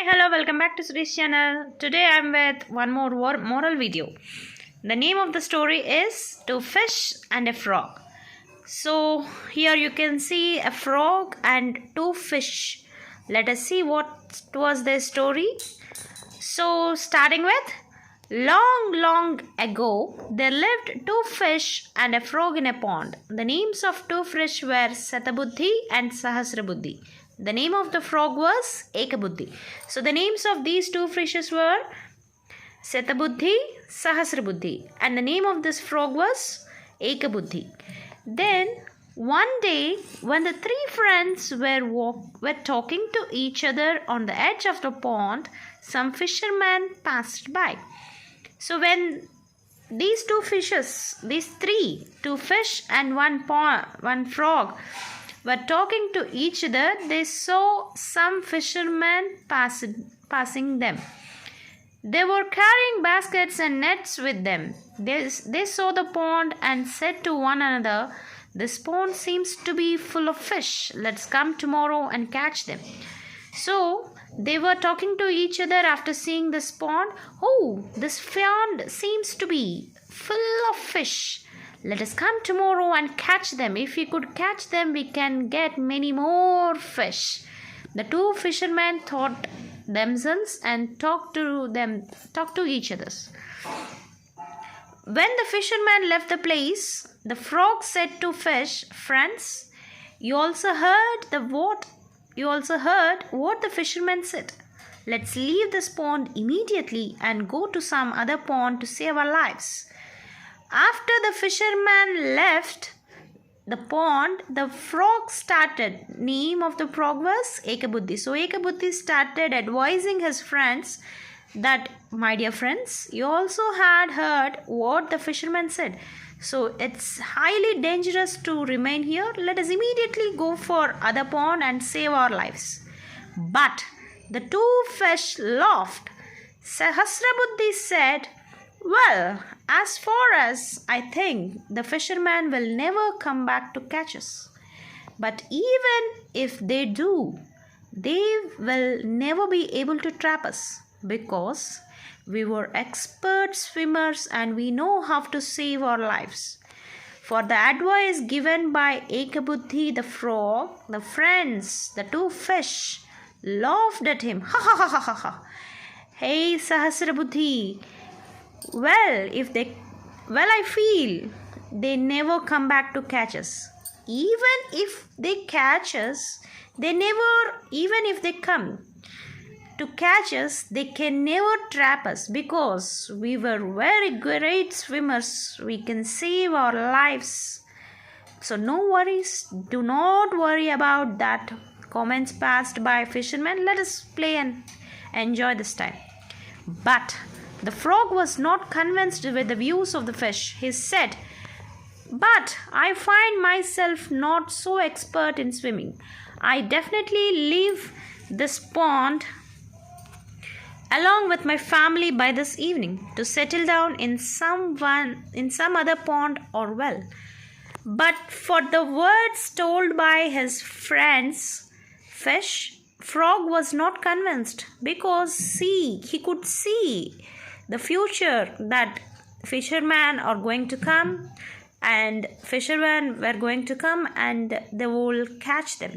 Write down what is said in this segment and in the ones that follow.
Hi, hello, welcome back to Suresh channel. Today I'm with one more moral video. The name of the story is Two Fish and a Frog. So here you can see a frog and two fish. Let us see what was their story. So starting with, long ago, there lived two fish and a frog in a pond. The names of two fish were Satabuddhi and Sahasrabuddhi. The name of the frog was Ekabuddhi. So the names of these two fishes were Satabuddhi, Sahasrabuddhi, and the name of this frog was Ekabuddhi. Then one day, when the three friends were talking to each other on the edge of the pond, some fishermen passed by. So when these two fish and one frog were talking to each other, they saw some fishermen passing them. They were carrying baskets and nets with them. They saw the pond and said to one another, "This pond seems to be full of fish. Let's come tomorrow and catch them." So they were talking to each other after seeing this pond. "Oh, this pond seems to be full of fish. Let us come tomorrow and catch them. If we could catch them, we can get many more fish." The two fishermen thought themselves and talked to each other. When the fisherman left the place, the frog said to fish, "Friends, you also heard what the fisherman said. Let's leave this pond immediately and go to some other pond to save our lives." After the fisherman left the pond, the frog started. Name of the frog was Ekabuddhi. So Ekabuddhi started advising his friends that, "My dear friends, you also had heard what the fisherman said. So it's highly dangerous to remain here. Let us immediately go for other pond and save our lives." But the two fish laughed. Sahasrabuddhi said, "Well, as far as I think, the fisherman will never come back to catch us. But even if they do, they will never be able to trap us, because we were expert swimmers and we know how to save our lives." For the advice given by Ekabuddhi the frog, the friends, the two fish, laughed at him. "Ha ha ha ha ha ha. Hey Sahasrabuddhi, I feel they never come back to catch us. Even if they catch us, even if they come to catch us, they can never trap us, because we were very great swimmers. We can save our lives. So no worries. Do not worry about that." Comments passed by fishermen. Let us play and enjoy this time. But the frog was not convinced with the views of the fish. He said, "But I find myself not so expert in swimming. I definitely leave this pond along with my family by this evening to settle down in some other pond or well." But for the words told by his friends, frog was not convinced, because he could see the future, that fishermen are going to come and fishermen were going to come and they will catch them.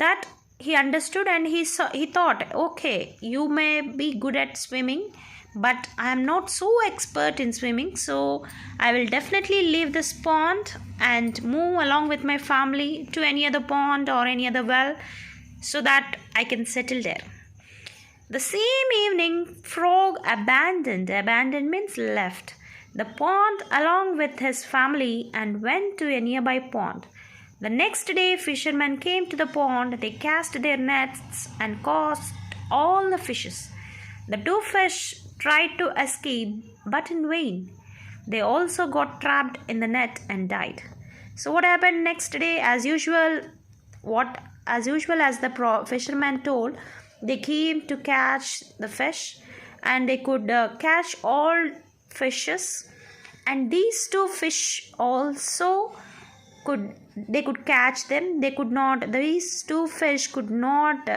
That he understood, and he thought, "Okay, you may be good at swimming, but I am not so expert in swimming, so I will definitely leave this pond and move along with my family to any other pond or any other well, so that I can settle there." The same evening, frog abandoned means left, the pond along with his family and went to a nearby pond. The next day, fishermen came to the pond. They cast their nets and caught all the fishes. The two fish tried to escape, but in vain. They also got trapped in the net and died. So what happened next day? As usual, as the fisherman told, they came to catch the fish, and they could catch all fishes, and these two fish also could catch them. These two fish could not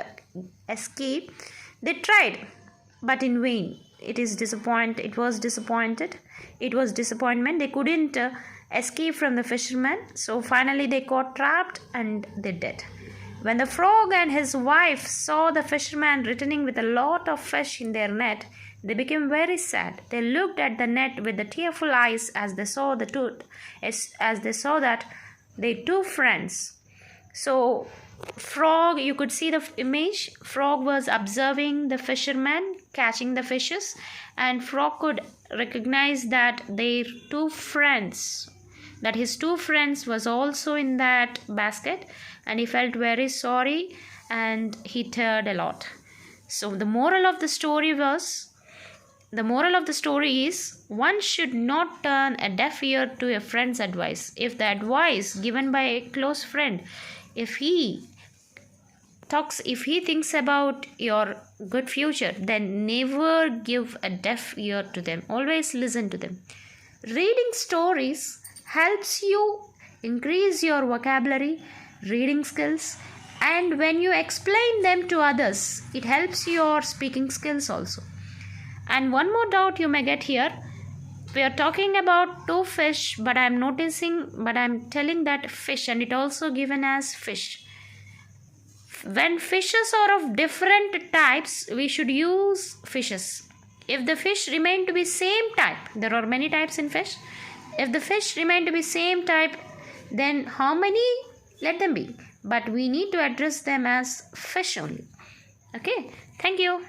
escape. They tried, but in vain. It was disappointed. It was disappointment. They couldn't escape from the fisherman. So finally, they got trapped and they died. When the frog and his wife saw the fisherman returning with a lot of fish in their net, they became very sad. They looked at the net with the tearful eyes as they saw that they two friends. So frog, you could see the image. Frog was observing the fisherman catching the fishes, and frog could recognize that his two friends was also in that basket, and he felt very sorry and he teared a lot. So the moral of the story is one should not turn a deaf ear to a friend's advice. If the advice given by a close friend, if he thinks about your good future, then never give a deaf ear to them. Always listen to them. Reading stories helps you increase your vocabulary, reading skills, and when you explain them to others, it helps your speaking skills also. And one more doubt you may get here. We are talking about two fish, but I'm telling that fish, and it also given as fish. When fishes are of different types, we should use fishes. If the fish remain to be same type, there are many types in fish. If the fish remain to be same type, then how many? Let them be. But we need to address them as fish only. Okay, thank you.